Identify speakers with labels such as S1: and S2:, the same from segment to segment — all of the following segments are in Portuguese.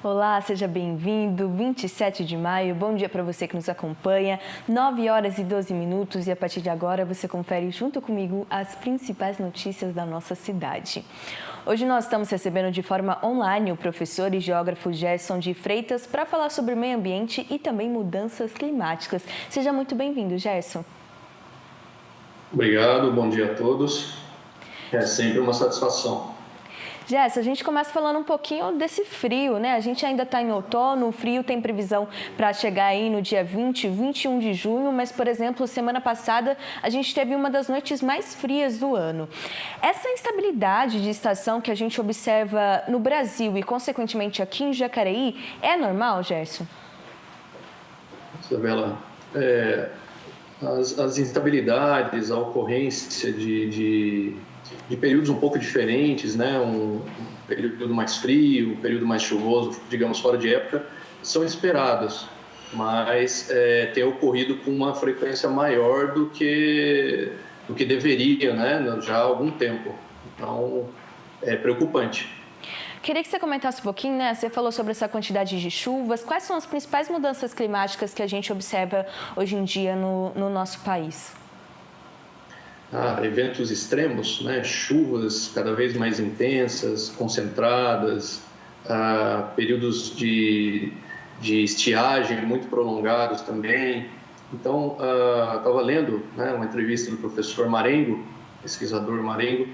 S1: Olá, seja bem-vindo. 27 de maio, bom dia para você que nos acompanha. 9 horas e 12 minutos e a partir de agora você confere junto comigo as principais notícias da nossa cidade. Hoje nós estamos recebendo de forma online o professor e geógrafo Gerson de Freitas para falar sobre meio ambiente e também mudanças climáticas. Seja muito bem-vindo, Gerson.
S2: Obrigado, bom dia a todos. É sempre uma satisfação.
S1: Gerson, a gente começa falando um pouquinho desse frio, né? A gente ainda está em outono, o frio tem previsão para chegar aí no dia 20, 21 de junho, mas, por exemplo, semana passada a gente teve uma das noites mais frias do ano. Essa instabilidade de estação que a gente observa no Brasil e, consequentemente, aqui em Jacareí, é normal, Gerson?
S2: Isabela, as instabilidades, a ocorrência de períodos um pouco diferentes, né? Um período mais frio, um período mais chuvoso, digamos, fora de época, são esperadas, mas tem ocorrido com uma frequência maior do que deveria, né? Já há algum tempo. Então, é preocupante.
S1: Queria que você comentasse um pouquinho, né? Você falou sobre essa quantidade de chuvas. Quais são as principais mudanças climáticas que a gente observa hoje em dia no nosso país?
S2: Eventos extremos, né? Chuvas cada vez mais intensas, concentradas, períodos de estiagem muito prolongados também. Então, estava lendo, né, uma entrevista do professor Marengo, pesquisador Marengo.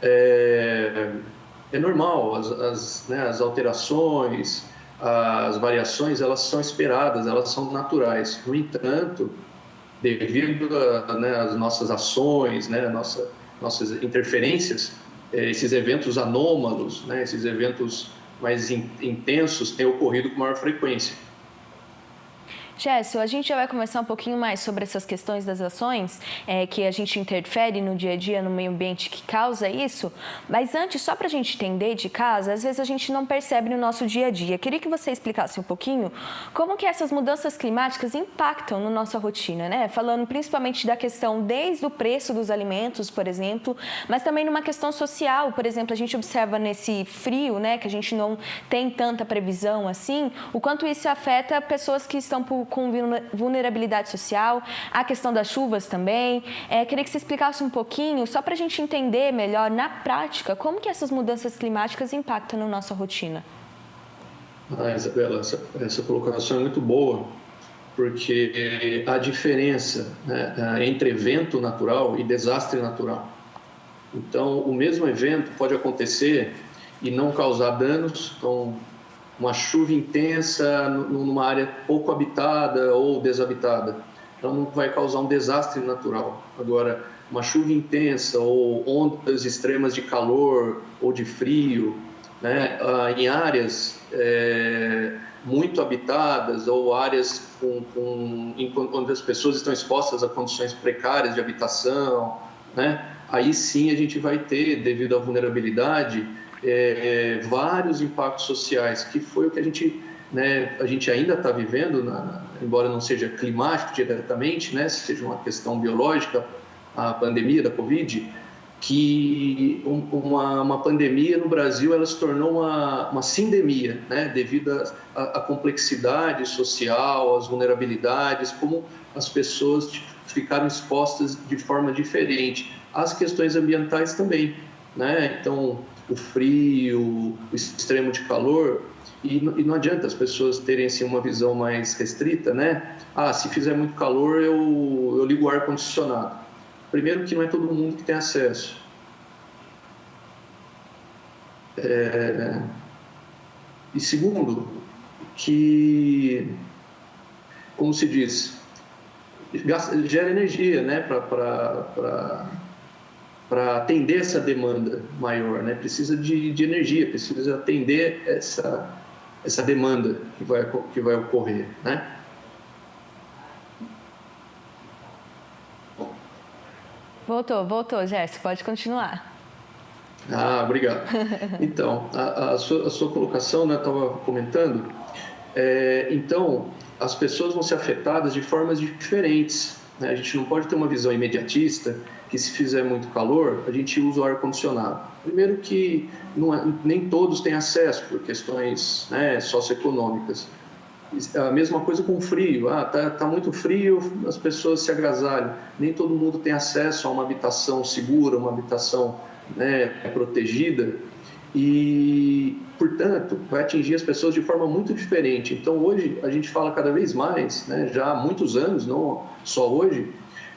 S2: É normal, as alterações, as variações, elas são esperadas, elas são naturais. No entanto, devido às nossas ações, né, nossas interferências, esses eventos anômalos, né, esses eventos mais intensos têm ocorrido com maior frequência.
S1: Gerson, a gente já vai conversar um pouquinho mais sobre essas questões das ações que a gente interfere no dia a dia, no meio ambiente que causa isso, mas antes, só para a gente entender de casa, às vezes a gente não percebe no nosso dia a dia. Queria que você explicasse um pouquinho como que essas mudanças climáticas impactam na nossa rotina, né? Falando principalmente da questão desde o preço dos alimentos, por exemplo, mas também numa questão social. Por exemplo, a gente observa nesse frio, né, que a gente não tem tanta previsão assim, o quanto isso afeta pessoas que estão com vulnerabilidade social, a questão das chuvas também. Queria que você explicasse um pouquinho, só para a gente entender melhor, na prática, como que essas mudanças climáticas impactam na nossa rotina.
S2: Isabela, essa colocação é muito boa, porque a diferença, né, entre evento natural e desastre natural. Então, o mesmo evento pode acontecer e não causar danos. Então, uma chuva intensa numa área pouco habitada ou desabitada, então não vai causar um desastre natural. Agora, uma chuva intensa ou ondas extremas de calor ou de frio, né, em áreas muito habitadas ou áreas onde as pessoas estão expostas a condições precárias de habitação, né, aí sim a gente vai ter, devido à vulnerabilidade, vários impactos sociais, que foi o que a gente ainda está vivendo, embora não seja climático diretamente, né, seja uma questão biológica, a pandemia da Covid, que uma pandemia no Brasil ela se tornou uma sindemia, né, devido à complexidade social, às vulnerabilidades, como as pessoas ficaram expostas de forma diferente, às questões ambientais também, né? Então, o frio, o extremo de calor, e não adianta as pessoas terem assim, uma visão mais restrita, né? Se fizer muito calor, eu ligo o ar-condicionado. Primeiro que não é todo mundo que tem acesso. E segundo, que, como se diz, gera energia, né? Para atender essa demanda maior, né? Precisa de energia, precisa atender essa demanda que vai ocorrer, né?
S1: Voltou, Gerson, pode continuar.
S2: Obrigado. Então, a sua colocação, né, estava comentando, então, as pessoas vão ser afetadas de formas diferentes, né? A gente não pode ter uma visão imediatista que, se fizer muito calor, a gente usa o ar-condicionado. Primeiro que nem todos têm acesso por questões, né, socioeconômicas. A mesma coisa com frio. Tá muito frio, as pessoas se agasalham. Nem todo mundo tem acesso a uma habitação segura, uma habitação, né, protegida. E, portanto, vai atingir as pessoas de forma muito diferente. Então, hoje, a gente fala cada vez mais, né, já há muitos anos, não só hoje,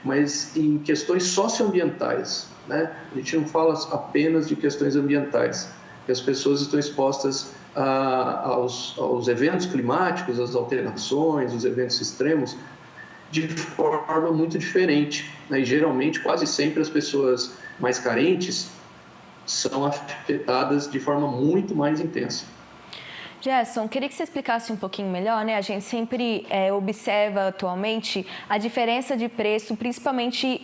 S2: mas em questões socioambientais, né? A gente não fala apenas de questões ambientais, que as pessoas estão expostas aos eventos climáticos, às alterações, os eventos extremos, de forma muito diferente, né? E geralmente, quase sempre, as pessoas mais carentes são afetadas de forma muito mais intensa.
S1: Gerson, queria que você explicasse um pouquinho melhor, né? A gente sempre observa atualmente a diferença de preço, principalmente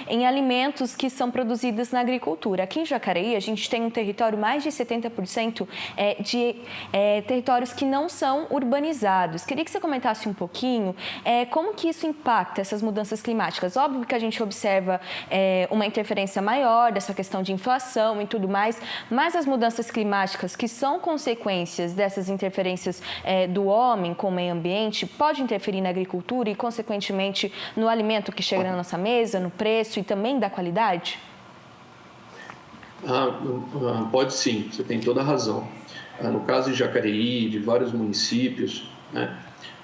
S1: em alimentos que são produzidos na agricultura. Aqui em Jacareí, a gente tem um território, mais de 70% de territórios que não são urbanizados. Queria que você comentasse um pouquinho como que isso impacta essas mudanças climáticas. Óbvio que a gente observa uma interferência maior dessa questão de inflação e tudo mais, mas as mudanças climáticas que são consequências dessas interferências do homem com o meio ambiente pode interferir na agricultura e, consequentemente, no alimento que chega na nossa mesa, no preço e também da qualidade?
S2: Pode sim, você tem toda a razão. No caso de Jacareí, de vários municípios, né,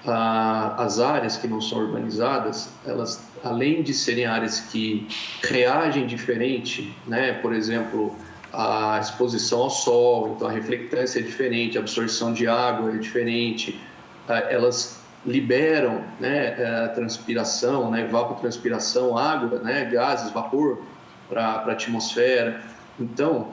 S2: as áreas que não são urbanizadas, elas, além de serem áreas que reagem diferente, né, por exemplo, a exposição ao sol, então a reflectância é diferente, a absorção de água é diferente, elas liberam, né, a transpiração, né, evapotranspiração, água, né, gases, vapor para a atmosfera. Então,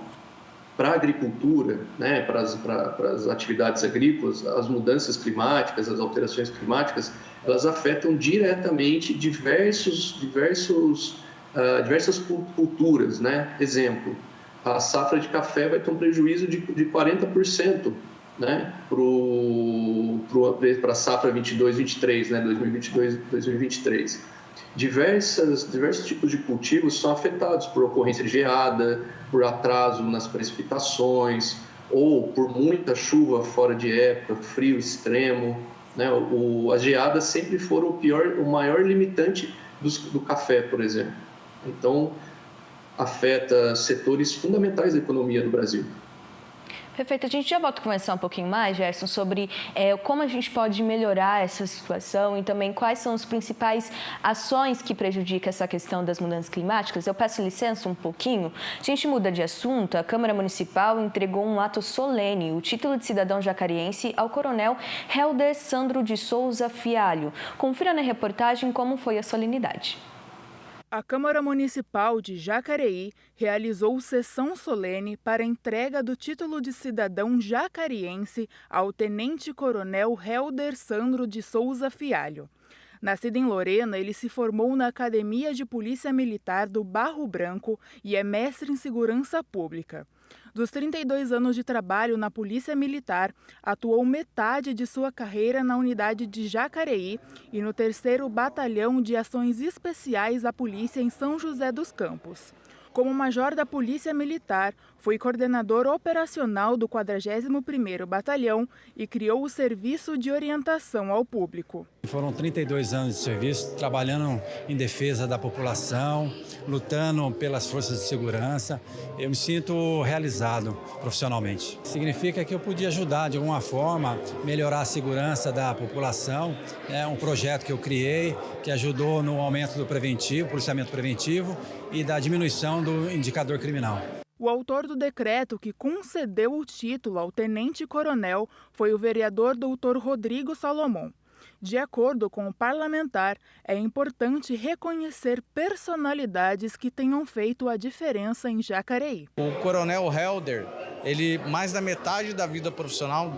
S2: para a agricultura, né, para as atividades agrícolas, as mudanças climáticas, as alterações climáticas, elas afetam diretamente diversas culturas, né? Exemplo, a safra de café vai ter um prejuízo de 40%, né, para a safra 22-23, né, 2022-2023. Diversos tipos de cultivos são afetados por ocorrência de geada, por atraso nas precipitações, ou por muita chuva fora de época, frio extremo, né? As geadas sempre foram o maior limitante do café, por exemplo. Então, afeta setores fundamentais da economia do Brasil.
S1: Perfeito. A gente já volta a conversar um pouquinho mais, Gerson, sobre como a gente pode melhorar essa situação e também quais são as principais ações que prejudicam essa questão das mudanças climáticas. Eu peço licença um pouquinho. A gente muda de assunto. A Câmara Municipal entregou um ato solene, o título de cidadão jacariense, ao coronel Helder Sandro de Souza Fialho. Confira na reportagem como foi a solenidade.
S3: A Câmara Municipal de Jacareí realizou sessão solene para a entrega do título de cidadão jacariense ao Tenente-Coronel Helder Sandro de Souza Fialho. Nascido em Lorena, ele se formou na Academia de Polícia Militar do Barro Branco e é mestre em Segurança Pública. Dos 32 anos de trabalho na Polícia Militar, atuou metade de sua carreira na unidade de Jacareí e no 3º Batalhão de Ações Especiais da Polícia em São José dos Campos. Como major da Polícia Militar, foi coordenador operacional do 41º Batalhão e criou o Serviço de Orientação ao Público.
S4: Foram 32 anos de serviço, trabalhando em defesa da população, lutando pelas forças de segurança. Eu me sinto realizado profissionalmente. Significa que eu podia ajudar de alguma forma, melhorar a segurança da população. É um projeto que eu criei, que ajudou no aumento do preventivo, policiamento preventivo e da diminuição do indicador criminal.
S3: O autor do decreto que concedeu o título ao tenente-coronel foi o vereador Dr. Rodrigo Salomão. De acordo com o parlamentar, é importante reconhecer personalidades que tenham feito a diferença em Jacareí.
S5: O coronel Helder, mais da metade da vida profissional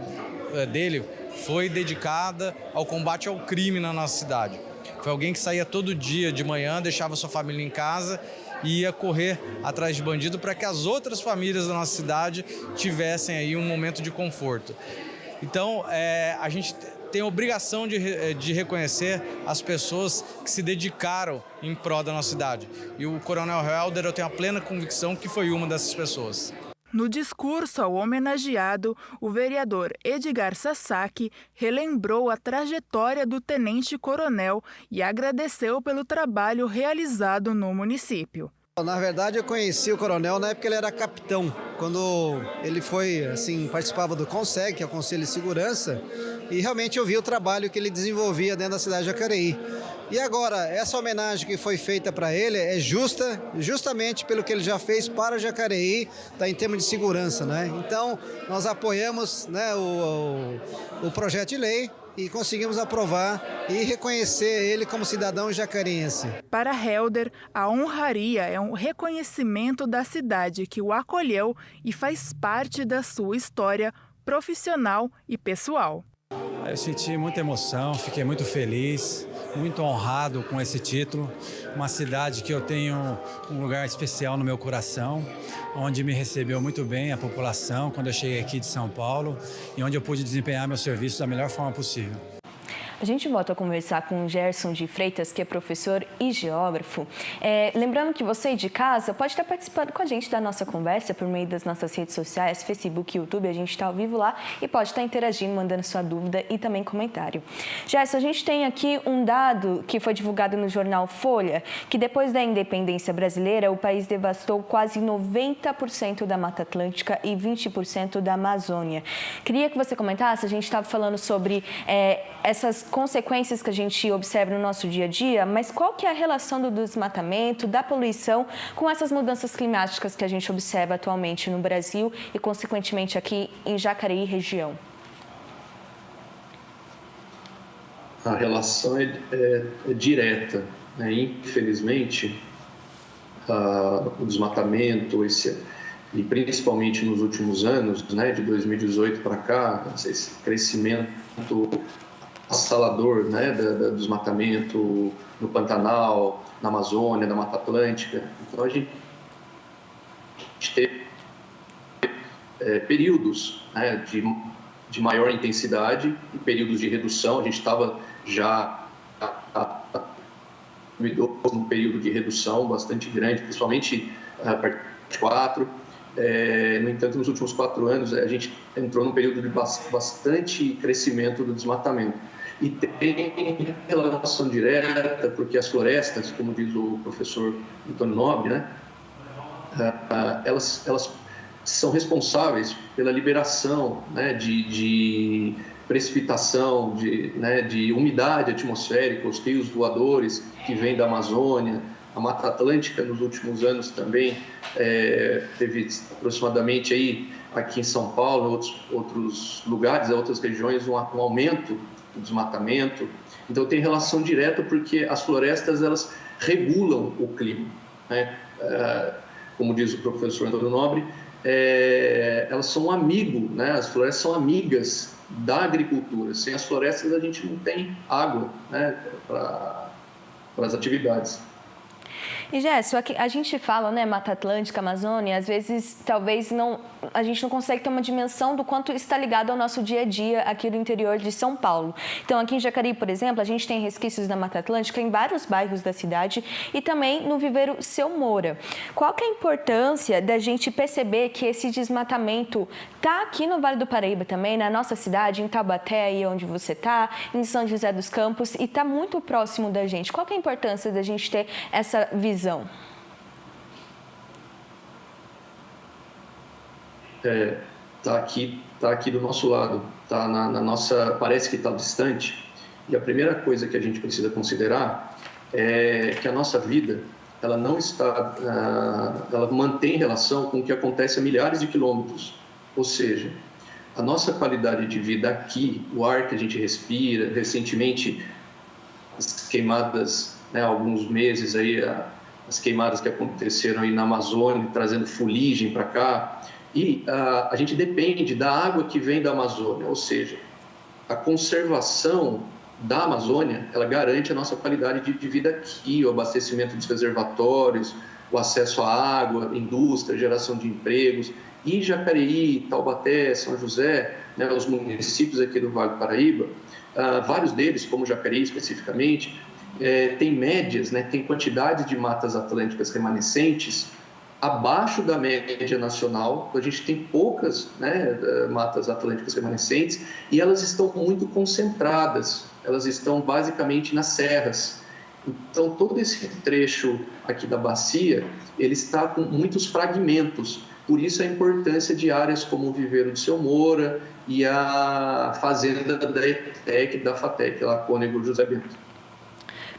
S5: dele foi dedicada ao combate ao crime na nossa cidade. Foi alguém que saía todo dia de manhã, deixava sua família em casa e ia correr atrás de bandido para que as outras famílias da nossa cidade tivessem aí um momento de conforto. Então, a gente tem a obrigação de reconhecer as pessoas que se dedicaram em prol da nossa cidade. E o Coronel Helder, eu tenho a plena convicção que foi uma dessas pessoas.
S3: No discurso ao homenageado, o vereador Edgar Sasaki relembrou a trajetória do tenente-coronel e agradeceu pelo trabalho realizado no município.
S6: Na verdade, eu conheci o coronel na época que ele era capitão, quando ele participava do CONSEG, que é o Conselho de Segurança, e realmente eu vi o trabalho que ele desenvolvia dentro da cidade de Jacareí. E agora, essa homenagem que foi feita para ele é justamente pelo que ele já fez para Jacareí, em termos de segurança, né? Então, nós apoiamos, né, o projeto de lei e conseguimos aprovar e reconhecer ele como cidadão jacareense.
S3: Para Helder, a honraria é um reconhecimento da cidade que o acolheu e faz parte da sua história profissional e pessoal.
S4: Eu senti muita emoção, fiquei muito feliz, muito honrado com esse título. Uma cidade que eu tenho um lugar especial no meu coração, onde me recebeu muito bem a população quando eu cheguei aqui de São Paulo e onde eu pude desempenhar meu serviço da melhor forma possível.
S1: A gente volta a conversar com o Gerson de Freitas, que é professor e geógrafo. Lembrando que você de casa pode estar participando com a gente da nossa conversa por meio das nossas redes sociais, Facebook e YouTube. A gente está ao vivo lá e pode estar interagindo, mandando sua dúvida e também comentário. Gerson, a gente tem aqui um dado que foi divulgado no jornal Folha, que depois da independência brasileira, o país devastou quase 90% da Mata Atlântica e 20% da Amazônia. Queria que você comentasse, a gente estava falando sobre essas consequências que a gente observa no nosso dia a dia, mas qual que é a relação do desmatamento, da poluição com essas mudanças climáticas que a gente observa atualmente no Brasil e, consequentemente, aqui em Jacareí região?
S2: A relação é direta, né? Infelizmente, o desmatamento, e principalmente nos últimos anos, né, de 2018 para cá, esse crescimento avassalador, né, do desmatamento no Pantanal, na Amazônia, na Mata Atlântica. Então, a gente teve períodos, né, de maior intensidade e períodos de redução. A gente estava já num período de redução bastante grande, principalmente a partir de 2004. No entanto, nos últimos 4 anos, a gente entrou num período de bastante crescimento do desmatamento. E tem relação direta, porque as florestas, como diz o professor Antônio Nobre, né, elas são responsáveis pela liberação, né, de precipitação, de umidade atmosférica, os rios voadores que vêm da Amazônia. A Mata Atlântica, nos últimos anos, também teve aproximadamente aí, aqui em São Paulo, outros lugares, outras regiões, um aumento do desmatamento. Então, tem relação direta porque as florestas, elas regulam o clima, né? Como diz o professor Antônio Nobre, elas são um amigo, né? As florestas são amigas da agricultura. Sem as florestas, a gente não tem água, né, para as atividades.
S1: E, Gerson, a gente fala, né, Mata Atlântica, Amazônia, às vezes, talvez, a gente não consegue ter uma dimensão do quanto está ligado ao nosso dia a dia aqui do interior de São Paulo. Então, aqui em Jacareí, por exemplo, a gente tem resquícios da Mata Atlântica em vários bairros da cidade e também no viveiro Seu Moura. Qual que é a importância da gente perceber que esse desmatamento está aqui no Vale do Paraíba também, na nossa cidade, em Taubaté, aí onde você está, em São José dos Campos, e está muito próximo da gente? Qual que é a importância da gente ter essa visão?
S2: Tá aqui do nosso lado, tá na nossa, parece que está distante. E a primeira coisa que a gente precisa considerar é que a nossa vida, ela não está, ela mantém relação com o que acontece a milhares de quilômetros. Ou seja, a nossa qualidade de vida aqui, o ar que a gente respira, recentemente as queimadas, né, há alguns meses aí, as queimadas que aconteceram aí na Amazônia, trazendo fuligem para cá, e a gente depende da água que vem da Amazônia, ou seja, a conservação da Amazônia, ela garante a nossa qualidade de vida aqui, o abastecimento dos reservatórios, o acesso à água, indústria, geração de empregos. E Jacareí, Taubaté, São José, né, os municípios aqui do Vale do Paraíba, vários deles, como Jacareí especificamente, tem médias, né, tem quantidade de matas atlânticas remanescentes abaixo da média nacional. A gente tem poucas, né, matas atlânticas remanescentes e elas estão muito concentradas, elas estão basicamente nas serras. Então, todo esse trecho aqui da bacia, ele está com muitos fragmentos. Por isso a importância de áreas como o Viveiro do Seu Moura e a fazenda da ETEC, da FATEC, lá Cônego José Bento.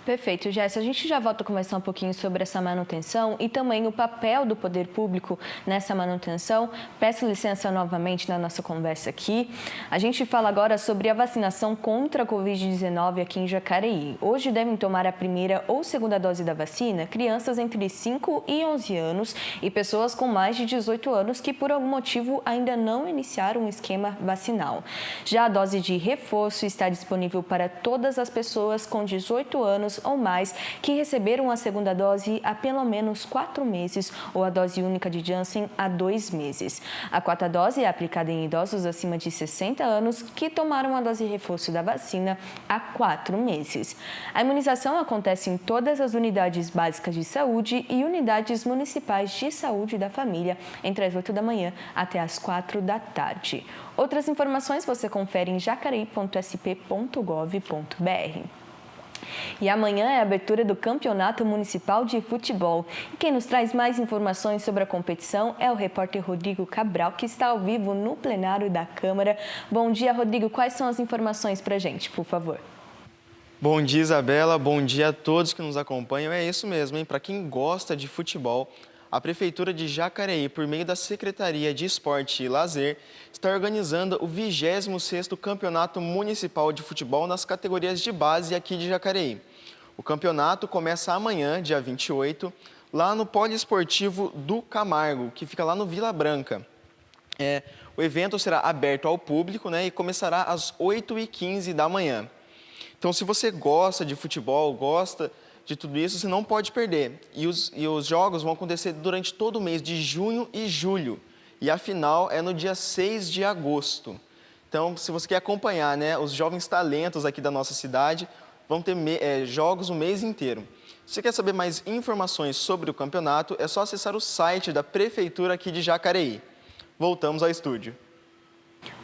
S1: Perfeito, Jéssica. A gente já volta a conversar um pouquinho sobre essa manutenção e também o papel do poder público nessa manutenção. Peço licença novamente na nossa conversa aqui. A gente fala agora sobre a vacinação contra a Covid-19 aqui em Jacareí. Hoje devem tomar a primeira ou segunda dose da vacina crianças entre 5 e 11 anos e pessoas com mais de 18 anos que, por algum motivo, ainda não iniciaram um esquema vacinal. Já a dose de reforço está disponível para todas as pessoas com 18 anos ou mais que receberam a segunda dose há pelo menos 4 meses ou a dose única de Janssen há 2 meses. A quarta dose é aplicada em idosos acima de 60 anos que tomaram a dose de reforço da vacina há 4 meses. A imunização acontece em todas as unidades básicas de saúde e unidades municipais de saúde da família entre as 8 da manhã até as 4 da tarde. Outras informações você confere em jacareí.sp.gov.br. E amanhã é a abertura do Campeonato Municipal de Futebol. E quem nos traz mais informações sobre a competição é o repórter Rodrigo Cabral, que está ao vivo no plenário da Câmara. Bom dia, Rodrigo. Quais são as informações para a gente, por favor?
S7: Bom dia, Isabela. Bom dia a todos que nos acompanham. É isso mesmo, hein? Para quem gosta de futebol, a Prefeitura de Jacareí, por meio da Secretaria de Esporte e Lazer, está organizando o 26º Campeonato Municipal de Futebol nas categorias de base aqui de Jacareí. O campeonato começa amanhã, dia 28, lá no Poliesportivo do Camargo, que fica lá no Vila Branca. O evento será aberto ao público, né, e começará às 8h15 da manhã. Então, se você gosta de futebol, gosta de tudo isso, você não pode perder. E os jogos vão acontecer durante todo o mês de junho e julho. E a final é no dia 6 de agosto. Então, se você quer acompanhar, né, os jovens talentos aqui da nossa cidade, vão ter jogos o mês inteiro. Se você quer saber mais informações sobre o campeonato, é só acessar o site da Prefeitura aqui de Jacareí. Voltamos ao estúdio.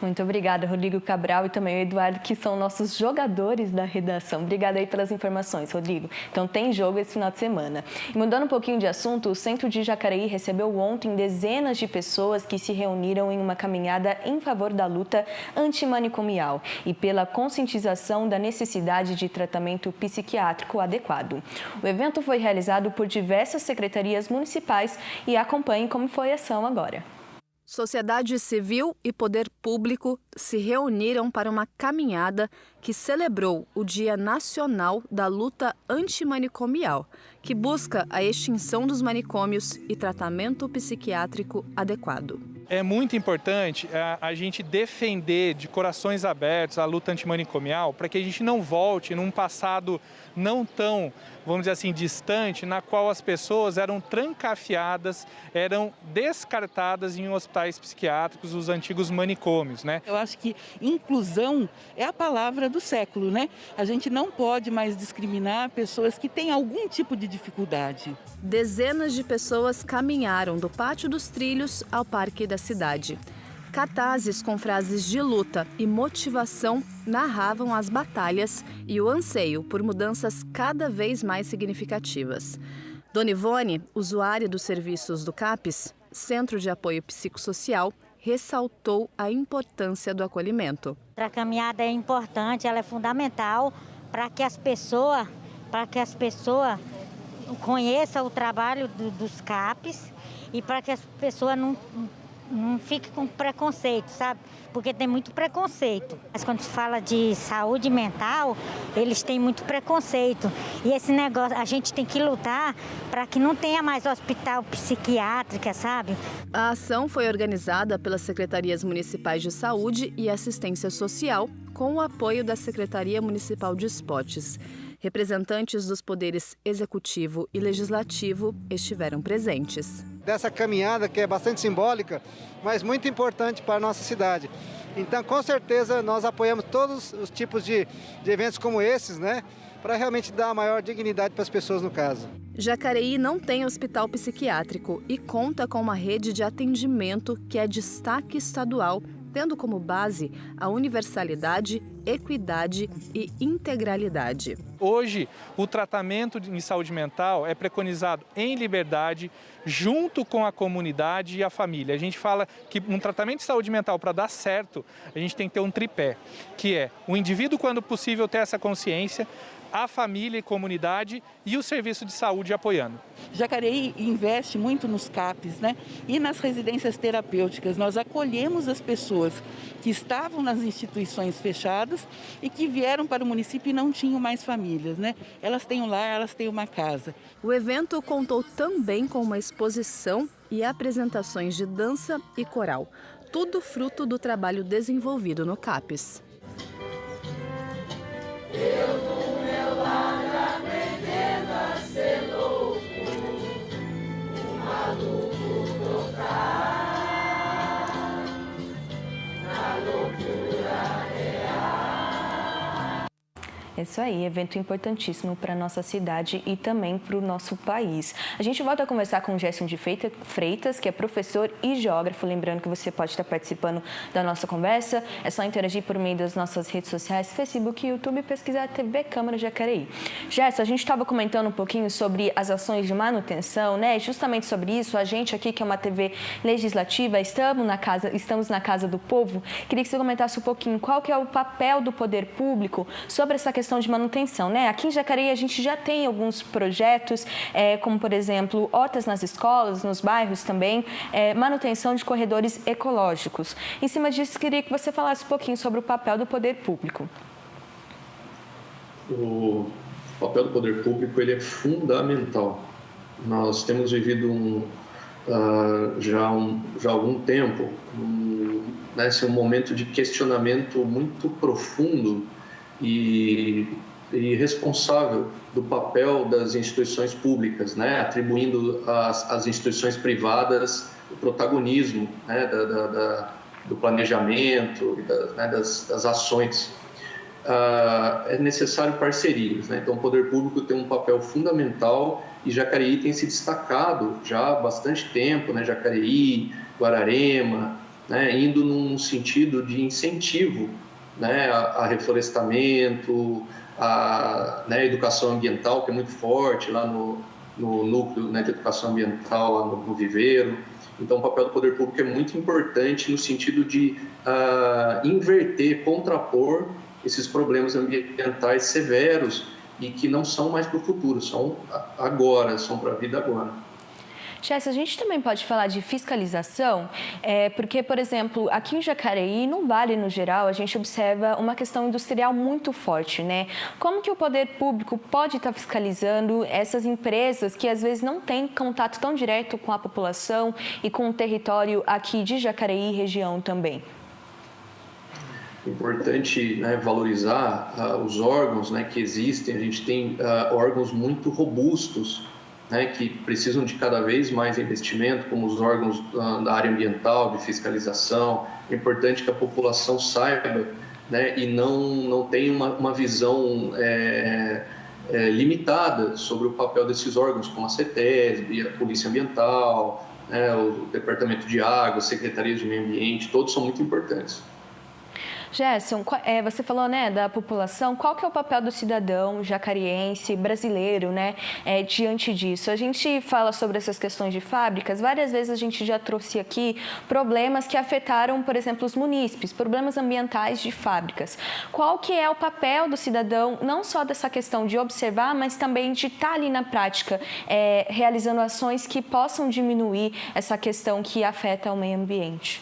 S1: Muito obrigada, Rodrigo Cabral e também o Eduardo, que são nossos jogadores da redação. Obrigada aí pelas informações, Rodrigo. Então, tem jogo esse final de semana. E mudando um pouquinho de assunto, o Centro de Jacareí recebeu ontem dezenas de pessoas que se reuniram em uma caminhada em favor da luta antimanicomial e pela conscientização da necessidade de tratamento psiquiátrico adequado. O evento foi realizado por diversas secretarias municipais e acompanhe como foi a ação agora.
S8: Sociedade civil e poder público se reuniram para uma caminhada que celebrou o Dia Nacional da Luta Antimanicomial, que busca a extinção dos manicômios e tratamento psiquiátrico adequado.
S9: É muito importante a gente defender de corações abertos a luta antimanicomial para que a gente não volte num passado não tão, vamos dizer assim, distante, na qual as pessoas eram trancafiadas, eram descartadas em hospitais psiquiátricos, os antigos manicômios, né?
S10: Eu acho que inclusão é a palavra do século, né? A gente não pode mais discriminar pessoas que têm algum tipo de dificuldade.
S8: Dezenas de pessoas caminharam do Pátio dos Trilhos ao Parque da cidade. Cartazes com frases de luta e motivação narravam as batalhas e o anseio por mudanças cada vez mais significativas. Dona Ivone, usuária dos serviços do CAPS, Centro de Apoio Psicossocial, ressaltou a importância do acolhimento.
S11: A caminhada é importante, ela é fundamental para que as pessoas conheçam o trabalho dos CAPs e para que as pessoas não fiquem com preconceito, sabe? Porque tem muito preconceito. Mas quando se fala de saúde mental, eles têm muito preconceito. E esse negócio, a gente tem que lutar para que não tenha mais hospital psiquiátrico, sabe?
S8: A ação foi organizada pelas Secretarias Municipais de Saúde e Assistência Social, com o apoio da Secretaria Municipal de Esportes. Representantes dos poderes executivo e legislativo estiveram presentes.
S6: Dessa caminhada que é bastante simbólica, mas muito importante para a nossa cidade. Então, com certeza, nós apoiamos todos os tipos de eventos como esses, né? Para realmente dar a maior dignidade para as pessoas no caso.
S8: Jacareí não tem hospital psiquiátrico e conta com uma rede de atendimento que é destaque estadual, tendo como base a universalidade, equidade e integralidade.
S9: Hoje, o tratamento em saúde mental é preconizado em liberdade, junto com a comunidade e a família. A gente fala que um tratamento de saúde mental, para dar certo, a gente tem que ter um tripé, que é o indivíduo, quando possível, ter essa consciência, a família e comunidade e o serviço de saúde apoiando.
S10: Jacareí investe muito nos CAPs, né? E nas residências terapêuticas. Nós acolhemos as pessoas que estavam nas instituições fechadas e que vieram para o município e não tinham mais famílias, né? Elas têm um lar, elas têm uma casa.
S8: O evento contou também com uma exposição e apresentações de dança e coral, tudo fruto do trabalho desenvolvido no CAPs.
S1: Isso aí, evento importantíssimo para a nossa cidade e também para o nosso país. A gente volta a conversar com o Gerson de Freitas, que é professor e geógrafo. Lembrando que você pode estar participando da nossa conversa. É só interagir por meio das nossas redes sociais, Facebook e YouTube, e pesquisar a TV Câmara Jacareí. Gerson, a gente estava comentando um pouquinho sobre as ações de manutenção, né? Justamente sobre isso, a gente aqui, que é uma TV legislativa, estamos na Casa do Povo. Queria que você comentasse um pouquinho qual que é o papel do poder público sobre essa questão de manutenção, né? Aqui em Jacareí a gente já tem alguns projetos, como por exemplo, hortas nas escolas, nos bairros também, manutenção de corredores ecológicos. Em cima disso, queria que você falasse um pouquinho sobre o papel do poder público.
S2: O papel do poder público ele é fundamental. Nós temos vivido já há algum tempo um momento de questionamento muito profundo e responsável do papel das instituições públicas, né? Atribuindo às instituições privadas o protagonismo, né? do planejamento e das ações. É necessário parcerias, né? Então o poder público tem um papel fundamental e Jacareí tem se destacado já há bastante tempo, né? Jacareí, Guararema, né? Indo num sentido de incentivo, né, a reflorestamento, a educação ambiental, que é muito forte lá no núcleo, né, de educação ambiental, lá no Viveiro. Então, o papel do poder público é muito importante no sentido de inverter, contrapor esses problemas ambientais severos e que não são mais para o futuro, são agora, são para a vida agora.
S1: Chess, a gente também pode falar de fiscalização, porque, por exemplo, aqui em Jacareí, no Vale no geral, a gente observa uma questão industrial muito forte, né? Como que o poder público pode estar fiscalizando essas empresas que às vezes não têm contato tão direto com a população e com o território aqui de Jacareí e região também?
S2: Importante, né, valorizar os órgãos, né, que existem. A gente tem órgãos muito robustos, né, que precisam de cada vez mais investimento, como os órgãos da área ambiental, de fiscalização. É importante que a população saiba, né, e não tenha uma visão limitada sobre o papel desses órgãos, como a CETESB, a Polícia Ambiental, né, o Departamento de Água, Secretaria de Meio Ambiente, todos são muito importantes.
S1: Gerson, você falou, né, da população, qual que é o papel do cidadão jacariense, brasileiro, né, diante disso? A gente fala sobre essas questões de fábricas, várias vezes a gente já trouxe aqui problemas que afetaram, por exemplo, os munícipes, problemas ambientais de fábricas. Qual que é o papel do cidadão, não só dessa questão de observar, mas também de estar ali na prática, realizando ações que possam diminuir essa questão que afeta o meio ambiente?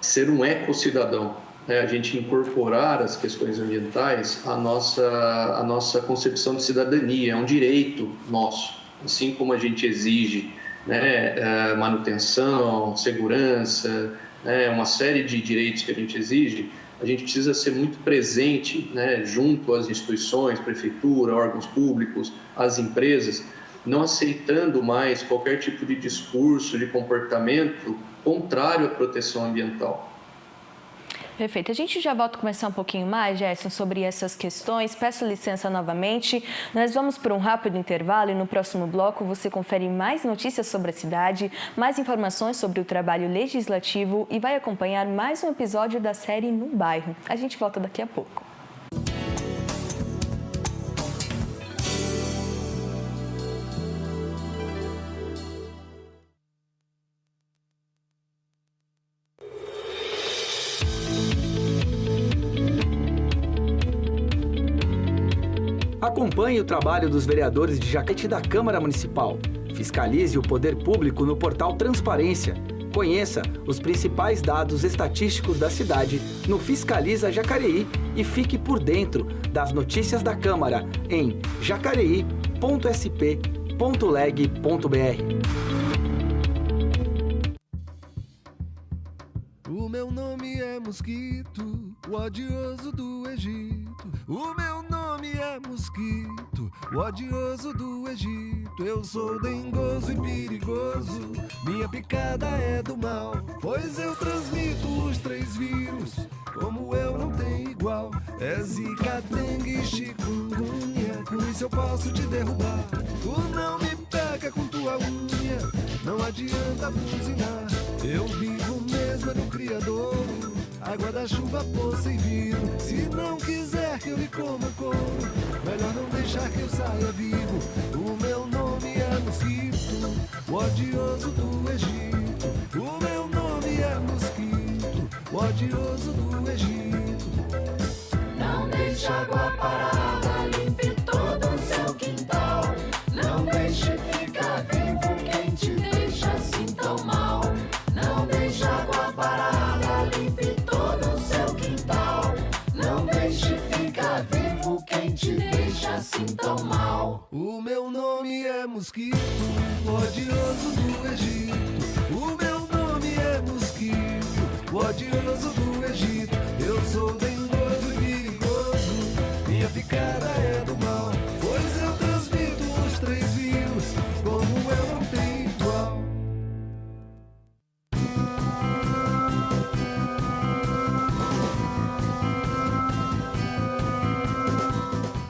S2: Ser um ecocidadão, né? A gente incorporar as questões ambientais à nossa concepção de cidadania, é um direito nosso, assim como a gente exige, né, manutenção, segurança, né, uma série de direitos que a gente exige, a gente precisa ser muito presente, né, junto às instituições, prefeitura, órgãos públicos, às empresas, não aceitando mais qualquer tipo de discurso, de comportamento contrário à proteção ambiental.
S1: Perfeito. A gente já volta a conversar um pouquinho mais, Gerson, sobre essas questões. Peço licença novamente. Nós vamos para um rápido intervalo e no próximo bloco você confere mais notícias sobre a cidade, mais informações sobre o trabalho legislativo e vai acompanhar mais um episódio da série No Bairro. A gente volta daqui a pouco.
S12: Acompanhe o trabalho dos vereadores de Jacareí da Câmara Municipal. Fiscalize o poder público no portal Transparência. Conheça os principais dados estatísticos da cidade no Fiscaliza Jacareí e fique por dentro das notícias da Câmara em jacareí.sp.leg.br.
S13: O meu nome é Mosquito, o odioso do Egito. O meu nome é Mosquito, o odioso do Egito. Eu sou dengoso e perigoso, minha picada é do mal. Pois eu transmito os 3 vírus, como eu não tenho igual. É zika, dengue e chikungunya, com isso eu posso te derrubar. Tu não me pega com tua unha, não adianta buzinar. Eu vivo mesmo no criador, água da chuva, poça e viro. Se não quiser que eu lhe coma, eu como. Melhor não deixar que eu saia vivo. O meu nome é Mosquito, o odioso do Egito. O meu nome é Mosquito, o odioso do Egito. Não deixe água parada, limpe todo o seu quintal. Não deixe ficar vivo quem te deixa assim tão mal. Não deixe água parada, limpe todo o seu quintal. Não deixe ficar vivo quem te deixa assim tão mal. O meu nome é Mosquito, o odioso do Egito. O meu nome é Mosquito, o odioso do Egito. Eu sou dengoso e perigoso, minha picada é do mal. Pois eu transmito os 3 vírus, como eu não tenho igual.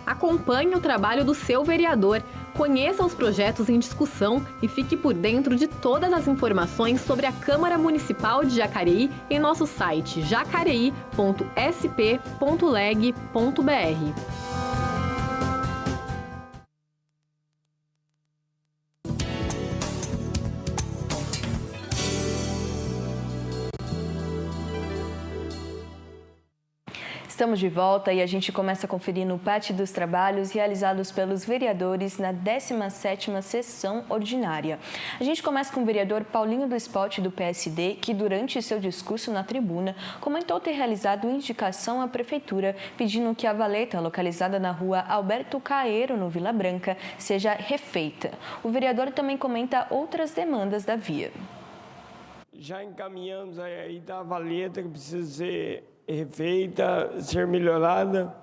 S8: Acompanhe o trabalho do seu vereador, conheça os projetos em discussão e fique por dentro de todas as informações sobre a Câmara Municipal de Jacareí em nosso site jacareí.sp.leg.br.
S1: Estamos de volta e a gente começa a conferir no pátio dos trabalhos realizados pelos vereadores na 17ª sessão ordinária. A gente começa com o vereador Paulinho do Esporte, do PSD, que durante seu discurso na tribuna comentou ter realizado indicação à prefeitura pedindo que a valeta localizada na rua Alberto Caeiro, no Vila Branca, seja refeita. O vereador também comenta outras demandas da via.
S14: Já encaminhamos aí da valeta que precisa ser refeita, ser melhorada.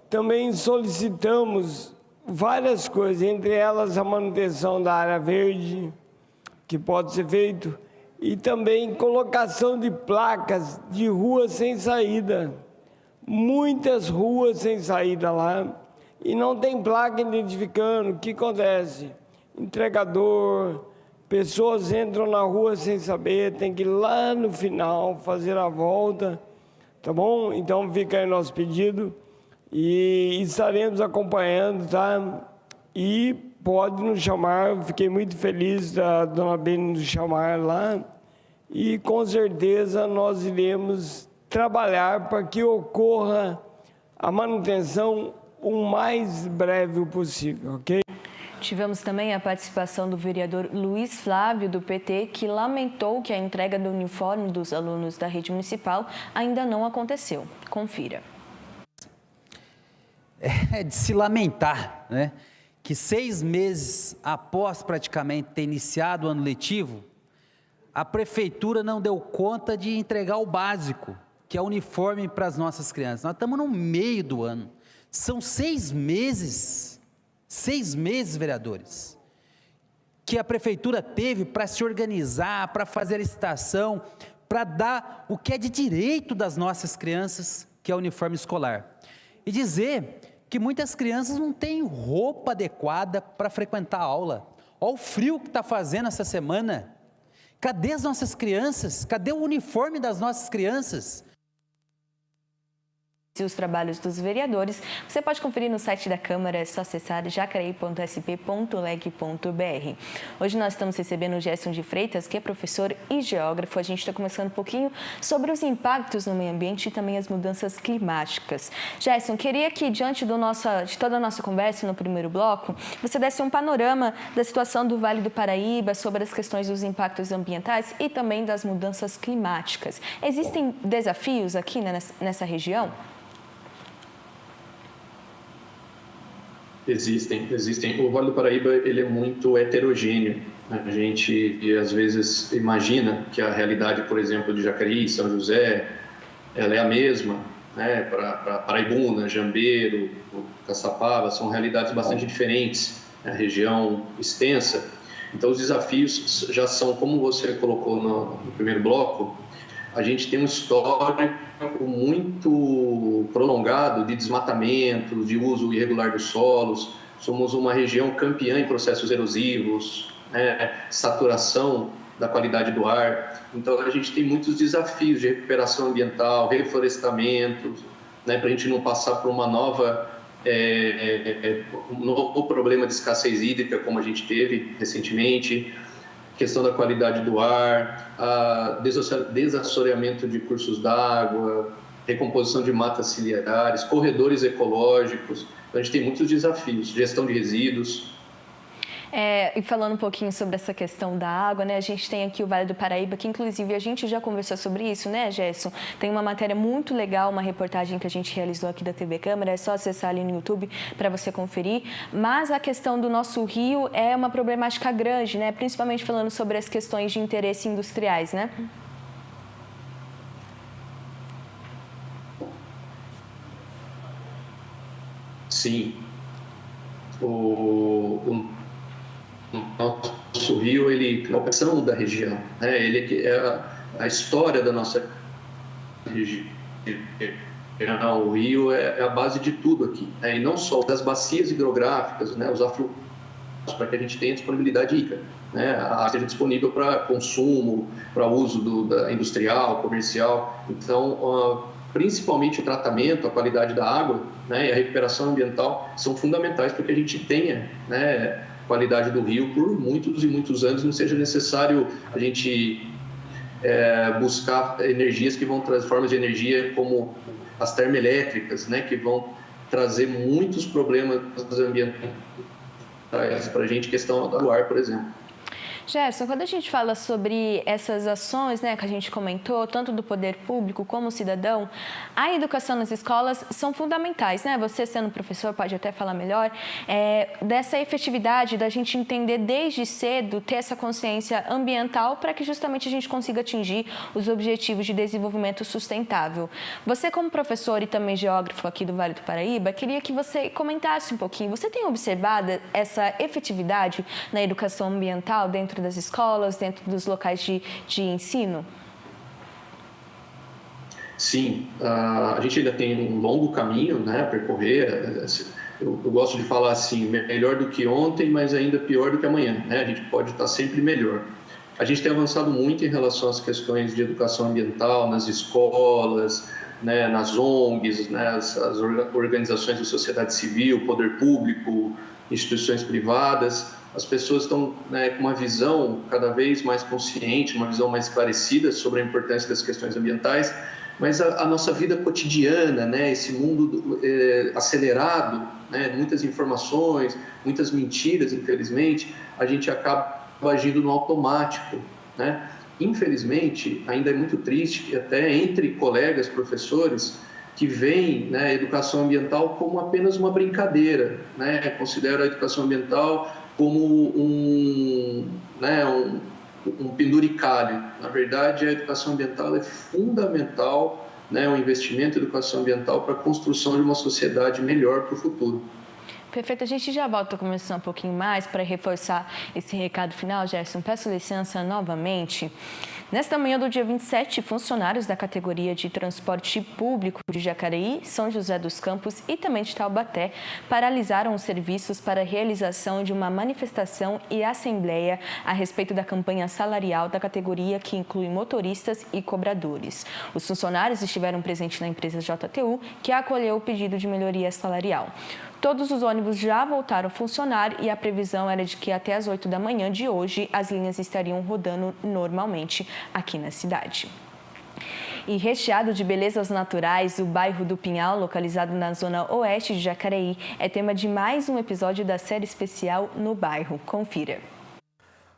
S14: Também solicitamos várias coisas, entre elas a manutenção da área verde, que pode ser feito, e também colocação de placas de ruas sem saída. Muitas ruas sem saída lá, e não tem placa identificando. O que acontece? Entregador, pessoas entram na rua sem saber, tem que ir lá no final fazer a volta. Tá bom? Então fica aí nosso pedido e estaremos acompanhando, tá? E pode nos chamar, eu fiquei muito feliz da dona Beni nos chamar lá e com certeza nós iremos trabalhar para que ocorra a manutenção o mais breve possível, ok?
S1: Tivemos também a participação do vereador Luiz Flávio, do PT, que lamentou que a entrega do uniforme dos alunos da rede municipal ainda não aconteceu. Confira.
S15: É de se lamentar, né? Que 6 meses após praticamente ter iniciado o ano letivo, a prefeitura não deu conta de entregar o básico, que é o uniforme para as nossas crianças. Nós estamos no meio do ano. São 6 meses... 6 meses, vereadores, que a prefeitura teve para se organizar, para fazer a licitação, para dar o que é de direito das nossas crianças, que é o uniforme escolar. E dizer que muitas crianças não têm roupa adequada para frequentar a aula. Olha o frio que está fazendo essa semana. Cadê as nossas crianças? Cadê o uniforme das nossas crianças?
S1: Os trabalhos dos vereadores, você pode conferir no site da Câmara, é só acessar jacareí.sp.leg.br. Hoje nós estamos recebendo o Gerson de Freitas, que é professor e geógrafo. A gente está conversando um pouquinho sobre os impactos no meio ambiente e também as mudanças climáticas. Gerson, queria que, diante de toda a nossa conversa no primeiro bloco, você desse um panorama da situação do Vale do Paraíba, sobre as questões dos impactos ambientais e também das mudanças climáticas. Existem desafios aqui nessa região?
S2: Existem. O Vale do Paraíba, ele é muito heterogêneo. A gente, às vezes, imagina que a realidade, por exemplo, de Jacareí, São José, ela é a mesma, né? Para Paraibuna, Jambeiro, Caçapava, são realidades bastante diferentes, a região extensa. Então, os desafios já são, como você colocou no primeiro bloco, a gente tem um histórico muito prolongado de desmatamento, de uso irregular dos solos. Somos uma região campeã em processos erosivos, né? Saturação da qualidade do ar. Então, a gente tem muitos desafios de recuperação ambiental, reflorestamento, né? Para a gente não passar por um novo problema de escassez hídrica, como a gente teve recentemente. Questão da qualidade do ar, desassoreamento de cursos d'água, recomposição de matas ciliares, corredores ecológicos. Então, a gente tem muitos desafios, gestão de resíduos.
S1: E falando um pouquinho sobre essa questão da água, né? A gente tem aqui o Vale do Paraíba, que inclusive a gente já conversou sobre isso, né, Gerson? Tem uma matéria muito legal, uma reportagem que a gente realizou aqui da TV Câmara, é só acessar ali no YouTube para você conferir. Mas a questão do nosso rio é uma problemática grande, né? Principalmente falando sobre as questões de interesse industriais, né?
S2: Sim. O nosso rio, ele é a opção da região, né? Ele é a história da nossa região. O rio é a base de tudo aqui, né? E não só das bacias hidrográficas, né? Os afluentes, para que a gente tenha disponibilidade hídrica, né? A água seja disponível para consumo, para uso industrial, comercial. Então, principalmente o tratamento, a qualidade da água, né? E a recuperação ambiental são fundamentais para que a gente tenha, né, qualidade do rio por muitos e muitos anos. Não seja necessário a gente buscar energias que vão trazer formas de energia como as termoelétricas, né, que vão trazer muitos problemas ambientais para a gente, questão do ar, por exemplo.
S1: Gerson, quando a gente fala sobre essas ações, né, que a gente comentou, tanto do poder público como cidadão, a educação nas escolas são fundamentais, né? Você, sendo professor, pode até falar melhor, dessa efetividade da gente entender desde cedo, ter essa consciência ambiental para que justamente a gente consiga atingir os objetivos de desenvolvimento sustentável. Você, como professor e também geógrafo aqui do Vale do Paraíba, queria que você comentasse um pouquinho. Você tem observado essa efetividade na educação ambiental dentro das escolas, dentro dos locais de ensino?
S2: Sim, a gente ainda tem um longo caminho, né, a percorrer. Eu gosto de falar assim, melhor do que ontem, mas ainda pior do que amanhã, né? A gente pode estar sempre melhor. A gente tem avançado muito em relação às questões de educação ambiental nas escolas, né, nas ONGs, né, as organizações da sociedade civil, poder público, instituições privadas. As pessoas estão, né, com uma visão cada vez mais consciente, uma visão mais esclarecida sobre a importância das questões ambientais, mas a nossa vida cotidiana, né, esse mundo acelerado, né, muitas informações, muitas mentiras, infelizmente, a gente acaba agindo no automático, né? Infelizmente, ainda é muito triste que até entre colegas professores que veem, né, a educação ambiental como apenas uma brincadeira, né? Consideram a educação ambiental como um penduricalho. Na verdade, a educação ambiental é fundamental, né, o investimento em educação ambiental para a construção de uma sociedade melhor para o futuro.
S1: Perfeito, a gente já volta a conversar um pouquinho mais para reforçar esse recado final, Gerson. Peço licença novamente. Nesta manhã do dia 27, funcionários da categoria de transporte público de Jacareí, São José dos Campos e também de Taubaté paralisaram os serviços para a realização de uma manifestação e assembleia a respeito da campanha salarial da categoria, que inclui motoristas e cobradores. Os funcionários estiveram presentes na empresa JTU, que acolheu o pedido de melhoria salarial. Todos os ônibus já voltaram a funcionar e a previsão era de que até as 8 da manhã de hoje as linhas estariam rodando normalmente aqui na cidade. E recheado de belezas naturais, o bairro do Pinhal, localizado na zona oeste de Jacareí, é tema de mais um episódio da série especial No Bairro. Confira.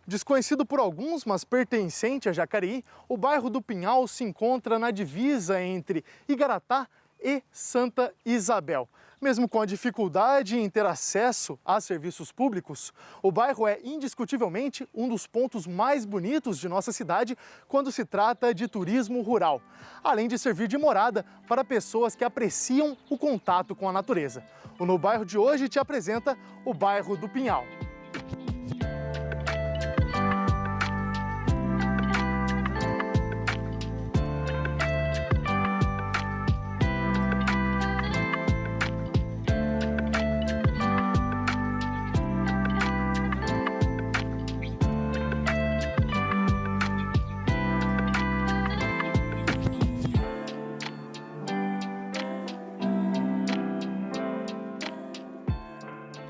S16: Desconhecido por alguns, mas pertencente a Jacareí, o bairro do Pinhal se encontra na divisa entre Igaratá e Santa Isabel. Mesmo com a dificuldade em ter acesso a serviços públicos, o bairro é indiscutivelmente um dos pontos mais bonitos de nossa cidade quando se trata de turismo rural, além de servir de morada para pessoas que apreciam o contato com a natureza. O No Bairro de hoje te apresenta o bairro do Pinhal.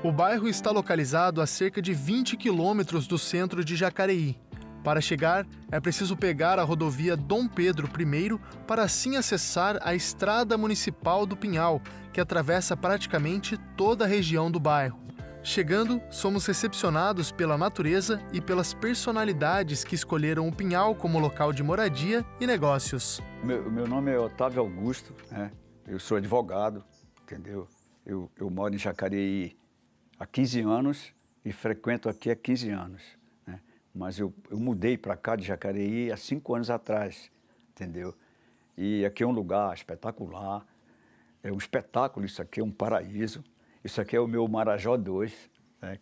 S16: O bairro está localizado a cerca de 20 quilômetros do centro de Jacareí. Para chegar, é preciso pegar a rodovia Dom Pedro I para assim acessar a Estrada Municipal do Pinhal, que atravessa praticamente toda a região do bairro. Chegando, somos recepcionados pela natureza e pelas personalidades que escolheram o Pinhal como local de moradia e negócios.
S17: Meu nome é Otávio Augusto, né? Eu sou advogado, entendeu? Eu moro em Jacareí há 15 anos e frequento aqui há 15 anos, né? Mas eu mudei para cá de Jacareí há 5 anos atrás, entendeu? E aqui é um lugar espetacular, é um espetáculo, isso aqui é um paraíso. Isso aqui é o meu Marajó 2, né?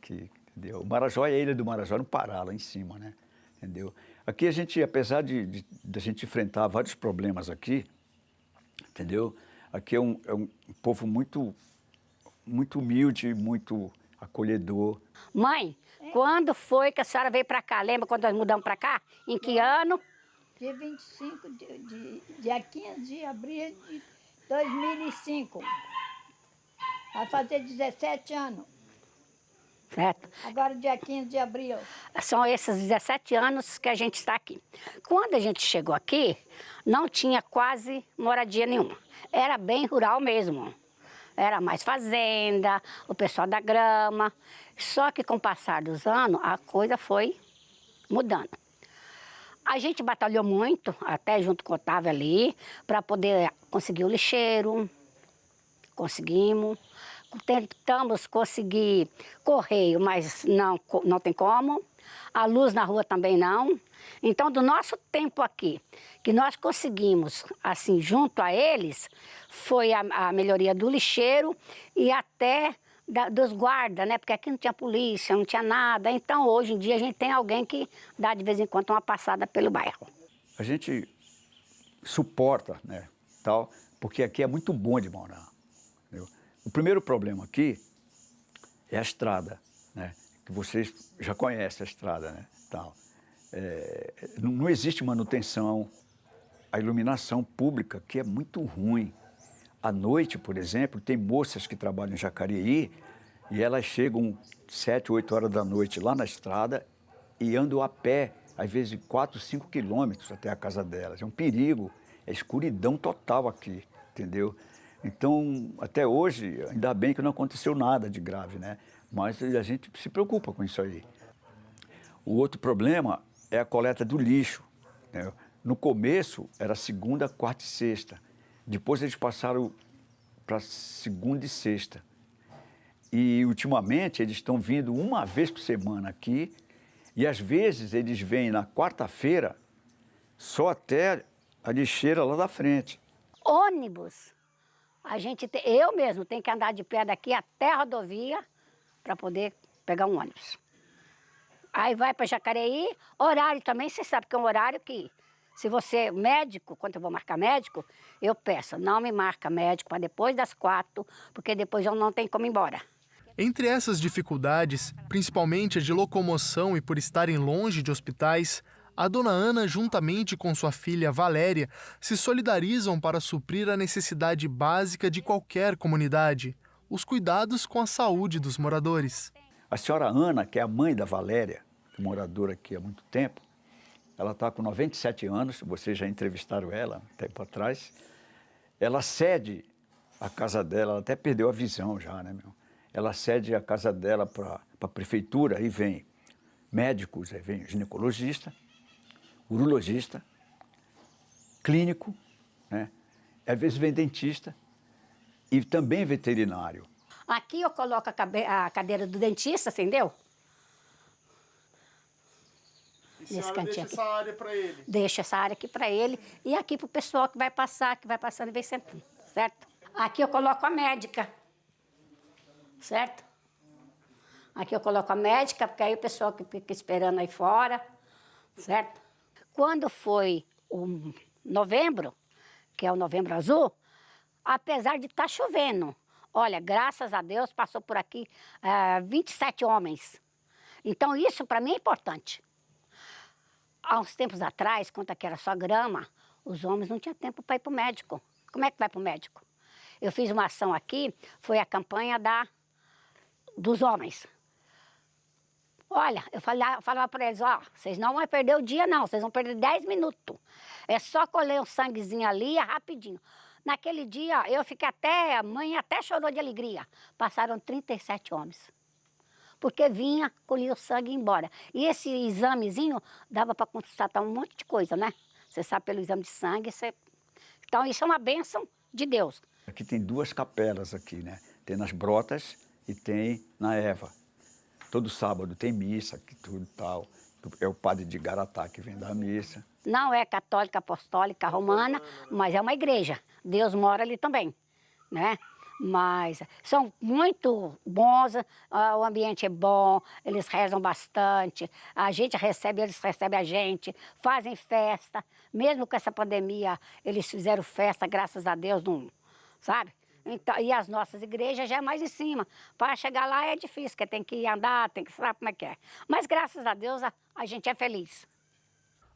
S17: Entendeu? O Marajó é a ilha do Marajó, no Pará, lá em cima, né? Entendeu? Aqui a gente, apesar de a gente enfrentar vários problemas aqui, entendeu? Aqui é um povo muito humilde, muito acolhedor.
S18: Mãe, quando foi que a senhora veio para cá? Lembra quando nós mudamos para cá? Em que ano?
S19: Dia 25 dia 15 de abril de 2005. Vai fazer 17 anos.
S18: Certo.
S19: Agora, dia 15 de abril.
S18: São esses 17 anos que a gente está aqui. Quando a gente chegou aqui, não tinha quase moradia nenhuma. Era bem rural mesmo. Era mais fazenda, o pessoal da grama. Só que com o passar dos anos, a coisa foi mudando. A gente batalhou muito, até junto com o Otávio ali, para poder conseguir o lixeiro. Conseguimos. Tentamos conseguir correio, mas não tem como. A luz na rua também não. Então, do nosso tempo aqui, que nós conseguimos, assim, junto a eles, foi a melhoria do lixeiro e até dos guardas, né? Porque aqui não tinha polícia, não tinha nada. Então, hoje em dia, a gente tem alguém que dá de vez em quando uma passada pelo bairro.
S17: A gente suporta, né, tal, porque aqui é muito bom de morar. Entendeu? O primeiro problema aqui é a estrada, né? Que vocês já conhecem a estrada, né? Tal. Não existe manutenção, a iluminação pública aqui é muito ruim. À noite, por exemplo, tem moças que trabalham em Jacareí e elas chegam 7, 8 horas da noite lá na estrada e andam a pé, às vezes 4, 5 quilômetros até a casa delas. É um perigo, é escuridão total aqui, entendeu? Então, até hoje, ainda bem que não aconteceu nada de grave, né? Mas a gente se preocupa com isso aí. O outro problema é a coleta do lixo, né? No começo, era segunda, quarta e sexta. Depois eles passaram para segunda e sexta. E, ultimamente, eles estão vindo uma vez por semana aqui e, às vezes, eles vêm na quarta-feira só até a lixeira lá da frente.
S18: Ônibus Eu mesmo tenho que andar de pé daqui até a rodovia para poder pegar um ônibus. Aí vai para Jacareí, horário também, você sabe que é um horário que, se você, médico, quando eu vou marcar médico, eu peço, não me marca médico para depois das 4, porque depois eu não tenho como ir embora.
S16: Entre essas dificuldades, principalmente a de locomoção e por estarem longe de hospitais, a dona Ana, juntamente com sua filha Valéria, se solidarizam para suprir a necessidade básica de qualquer comunidade, os cuidados com a saúde dos moradores.
S17: A senhora Ana, que é a mãe da Valéria, moradora aqui há muito tempo, ela está com 97 anos, vocês já entrevistaram ela um tempo atrás. Ela cede a casa dela, ela até perdeu a visão já, né, meu? Ela cede a casa dela para a prefeitura, aí vem médicos, aí vem ginecologista, urologista, clínico, né? Às vezes vem dentista e também veterinário.
S18: Aqui eu coloco a cadeira do dentista, entendeu?
S16: E a senhora deixa essa área para ele?
S18: Deixa essa área aqui para ele e aqui para o pessoal que vai passar, que vai passando e vem sentando, certo? Aqui eu coloco a médica, certo? Aqui eu coloco a médica, porque aí o pessoal que fica esperando aí fora, certo? Quando foi o novembro, que é o Novembro Azul, apesar de estar chovendo, olha, graças a Deus passou por aqui 27 homens. Então isso para mim é importante. Há uns tempos atrás, quando aqui era só grama, os homens não tinham tempo para ir para o médico. Como é que vai para o médico? Eu fiz uma ação aqui, foi a campanha dos homens. Olha, eu falava para eles, ó, vocês não vão perder o dia não, vocês vão perder 10 minutos. É só colher um sanguezinho ali, é rapidinho. Naquele dia, eu fiquei a mãe até chorou de alegria. Passaram 37 homens. Porque vinha, colhia o sangue e ia embora. E esse examezinho dava para constatar um monte de coisa, né? Você sabe pelo exame de sangue, Então isso é uma bênção de Deus.
S17: Aqui tem 2 capelas aqui, né? Tem nas Brotas e tem na Eva. Todo sábado tem missa, que tudo tal. É o padre de Garatá que vem dar missa.
S18: Não é católica, apostólica, romana, mas é uma igreja. Deus mora ali também, né? Mas são muito bons, o ambiente é bom, eles rezam bastante, a gente recebe, eles recebem a gente, fazem festa. Mesmo com essa pandemia, eles fizeram festa, graças a Deus, sabe? Então, e as nossas igrejas já é mais em cima. Para chegar lá é difícil, porque tem que andar, tem que saber como é que é. Mas graças a Deus a gente é feliz.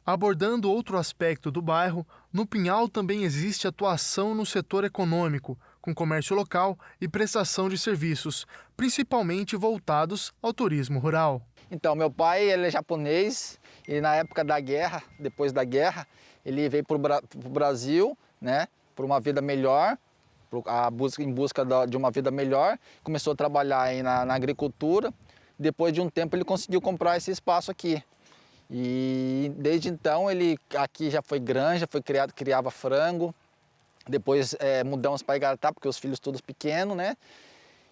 S16: Abordando outro aspecto do bairro, no Pinhal também existe atuação no setor econômico, com comércio local e prestação de serviços, principalmente voltados ao turismo rural.
S20: Então, meu pai ele é japonês e na época da guerra, depois da guerra, ele veio para o Brasil, né, por uma vida melhor, em busca de uma vida melhor, começou a trabalhar aí na agricultura. Depois de um tempo ele conseguiu comprar esse espaço aqui. E desde então ele aqui já foi granja, criava frango. Depois mudamos para Igaratá, porque os filhos todos pequenos, né?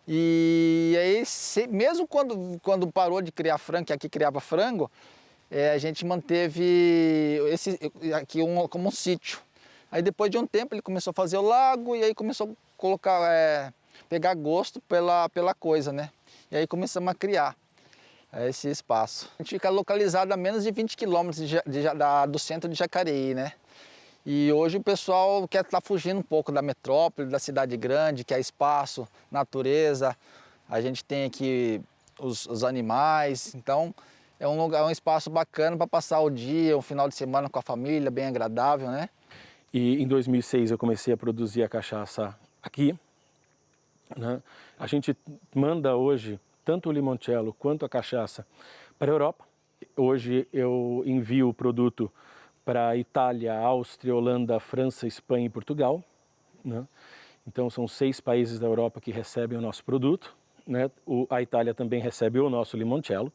S20: E aí, mesmo quando parou de criar frango, que aqui criava frango, a gente manteve aqui como um sítio. Aí depois de um tempo ele começou a fazer o lago e aí começou a colocar, pegar gosto pela coisa, né? E aí começamos a criar esse espaço. A gente fica localizado a menos de 20 quilômetros do centro de Jacareí, né? E hoje o pessoal quer estar fugindo um pouco da metrópole, da cidade grande, que é espaço, natureza. A gente tem aqui os animais, então é um espaço bacana para passar o dia, um final de semana com a família, bem agradável, né?
S21: E em 2006 eu comecei a produzir a cachaça aqui, né? A gente manda hoje tanto o limoncello quanto a cachaça para a Europa. Hoje eu envio o produto para a Itália, Áustria, Holanda, França, Espanha e Portugal, né? Então são 6 países da Europa que recebem o nosso produto, né? A Itália também recebe o nosso limoncello,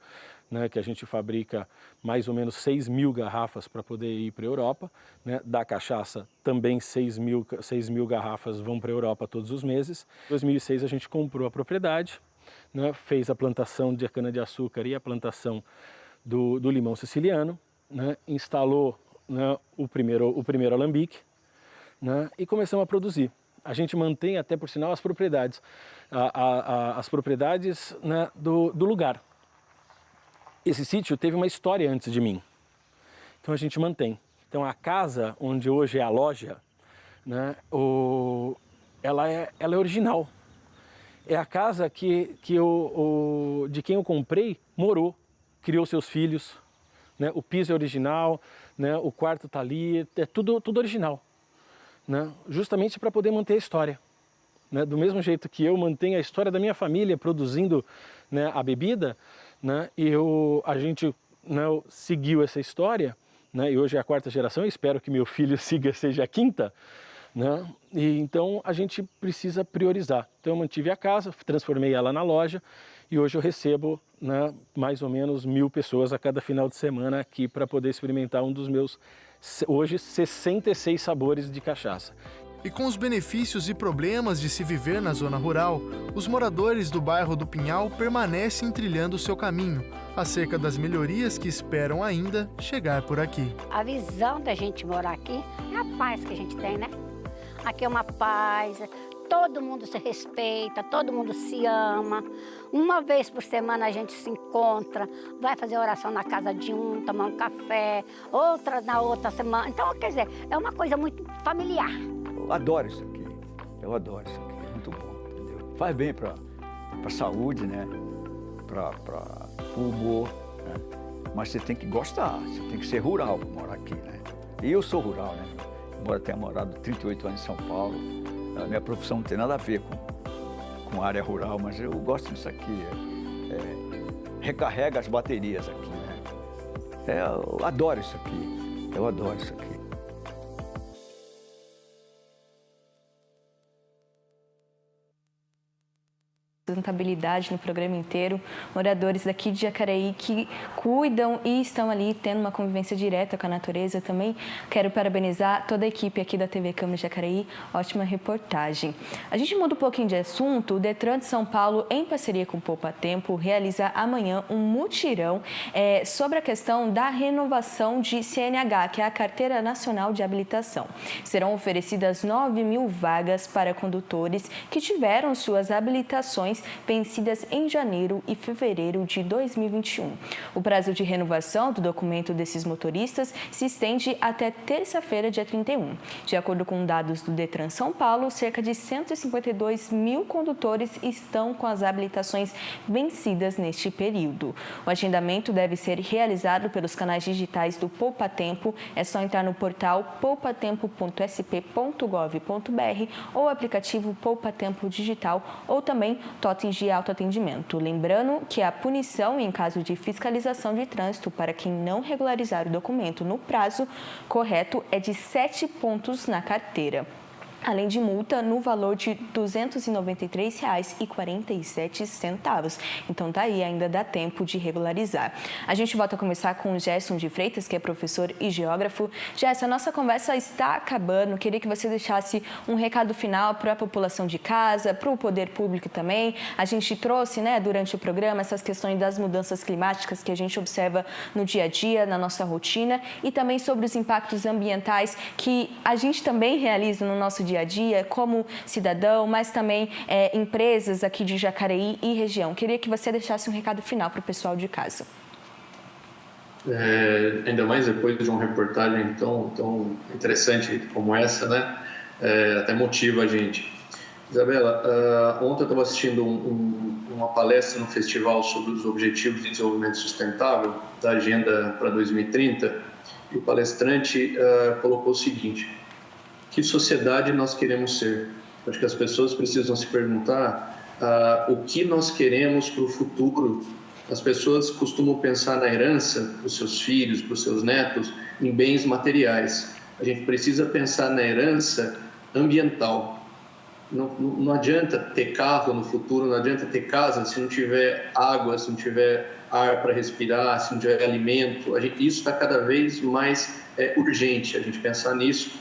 S21: né, que a gente fabrica mais ou menos 6 mil garrafas para poder ir para a Europa, né? Da cachaça também 6 mil garrafas vão para a Europa todos os meses. Em 2006 a gente comprou a propriedade, né? Fez a plantação de cana-de-açúcar e a plantação do limão siciliano, né? Instalou, né, o primeiro alambique, né? E começamos a produzir. a gente mantém até, por sinal, as propriedades, as propriedades, né, do lugar. Esse sítio teve uma história antes de mim, então a gente mantém. Então a casa onde hoje é a loja, né, ela é original. É a casa de quem eu comprei, morou, criou seus filhos, né, o piso é original, né, o quarto está ali, é tudo original, né, justamente para poder manter a história. Né, do mesmo jeito que eu mantenho a história da minha família produzindo, né, a bebida, né, e a gente, né, seguiu essa história, né, e hoje é a 4ª geração, espero que meu filho seja a 5ª, né, e então a gente precisa priorizar. Então eu mantive a casa, transformei ela na loja e hoje eu recebo, né, mais ou menos 1000 pessoas a cada final de semana aqui para poder experimentar um dos meus, hoje, 66 sabores de cachaça.
S16: E com os benefícios e problemas de se viver na zona rural, os moradores do bairro do Pinhal permanecem trilhando o seu caminho, acerca das melhorias que esperam ainda chegar por aqui.
S18: A visão da gente morar aqui é a paz que a gente tem, né? Aqui é uma paz, todo mundo se respeita, todo mundo se ama. Uma vez por semana a gente se encontra, vai fazer oração na casa de um, tomar um café, outra na outra semana. Então, quer dizer, é uma coisa muito familiar.
S17: Eu adoro isso aqui, é muito bom, entendeu? Faz bem para a saúde, né? Para o humor, né? Mas você tem que gostar, você tem que ser rural para morar aqui, né? E eu sou rural, né? Embora tenha morado 38 anos em São Paulo, a minha profissão não tem nada a ver com a área rural, mas eu gosto disso aqui, recarrega as baterias aqui, né? Eu adoro isso aqui, eu adoro isso aqui.
S1: Sustentabilidade no programa inteiro, moradores daqui de Jacareí que cuidam e estão ali tendo uma convivência direta com a natureza também. Quero parabenizar toda a equipe aqui da TV Câmara de Jacareí, ótima reportagem. A gente muda um pouquinho de assunto, o Detran de São Paulo, em parceria com o Poupa Tempo, realiza amanhã um mutirão sobre a questão da renovação de CNH, que é a Carteira Nacional de Habilitação. Serão oferecidas 9.000 vagas para condutores que tiveram suas habilitações vencidas em janeiro e fevereiro de 2021. O prazo de renovação do documento desses motoristas se estende até terça-feira, dia 31. De acordo com dados do Detran São Paulo, cerca de 152.000 condutores estão com as habilitações vencidas neste período. O agendamento deve ser realizado pelos canais digitais do Poupa Tempo. É só entrar no portal poupatempo.sp.gov.br ou aplicativo Poupa Tempo Digital ou também totens de autoatendimento. Lembrando que a punição em caso de fiscalização de trânsito para quem não regularizar o documento no prazo correto é de 7 pontos na carteira, além de multa no valor de R$ 293,47. Então tá aí, ainda dá tempo de regularizar. A gente volta a conversar com o Gerson de Freitas, que é professor e geógrafo. Gerson, a nossa conversa está acabando. Queria que você deixasse um recado final para a população de casa, para o poder público também. A gente trouxe, né, durante o programa, essas questões das mudanças climáticas que a gente observa no dia a dia, na nossa rotina, e também sobre os impactos ambientais que a gente também realiza no nosso dia a dia, como cidadão, mas também empresas aqui de Jacareí e região. Queria que você deixasse um recado final para o pessoal de casa.
S2: Ainda mais depois de uma reportagem tão interessante como essa, né? Até motiva a gente. Isabela, ontem eu estava assistindo uma palestra no festival sobre os Objetivos de Desenvolvimento Sustentável, da Agenda para 2030, e o palestrante colocou o seguinte: que sociedade nós queremos ser? Acho que as pessoas precisam se perguntar o que nós queremos para o futuro. As pessoas costumam pensar na herança para os seus filhos, para os seus netos, em bens materiais. A gente precisa pensar na herança ambiental. Não adianta ter carro no futuro, não adianta ter casa se não tiver água, se não tiver ar para respirar, se não tiver alimento. Isso está cada vez mais urgente, a gente pensar nisso.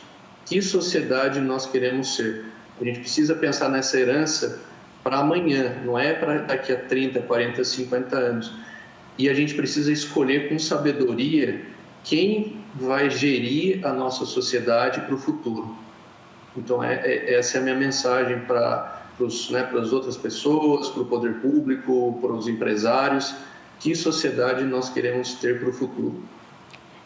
S2: Que sociedade nós queremos ser? A gente precisa pensar nessa herança para amanhã, não é para daqui a 30, 40, 50 anos. E a gente precisa escolher com sabedoria quem vai gerir a nossa sociedade para o futuro. Então, essa é a minha mensagem para as outras pessoas, para o poder público, para os empresários. Que sociedade nós queremos ter para o futuro?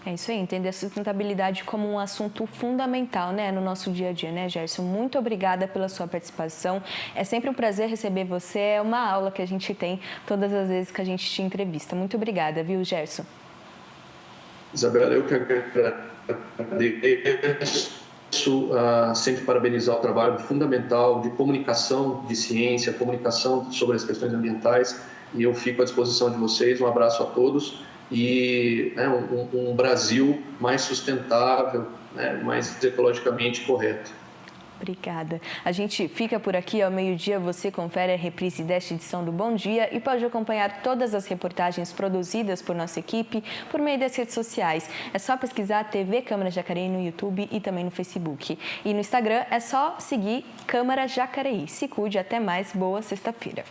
S1: É isso aí, entender a sustentabilidade como um assunto fundamental, né, no nosso dia a dia, né, Gerson? Muito obrigada pela sua participação. É sempre um prazer receber você, é uma aula que a gente tem todas as vezes que a gente te entrevista. Muito obrigada, viu, Gerson?
S2: Isabela, eu que agradeço, sempre parabenizar o trabalho fundamental de comunicação de ciência, comunicação sobre as questões ambientais, e eu fico à disposição de vocês. Um abraço a todos. E um Brasil mais sustentável, mais ecologicamente correto.
S1: Obrigada. A gente fica por aqui ao meio-dia. Você confere a reprise desta edição do Bom Dia e pode acompanhar todas as reportagens produzidas por nossa equipe por meio das redes sociais. É só pesquisar TV Câmara Jacareí no YouTube e também no Facebook. E no Instagram é só seguir Câmara Jacareí. Se cuide, até mais. Boa sexta-feira.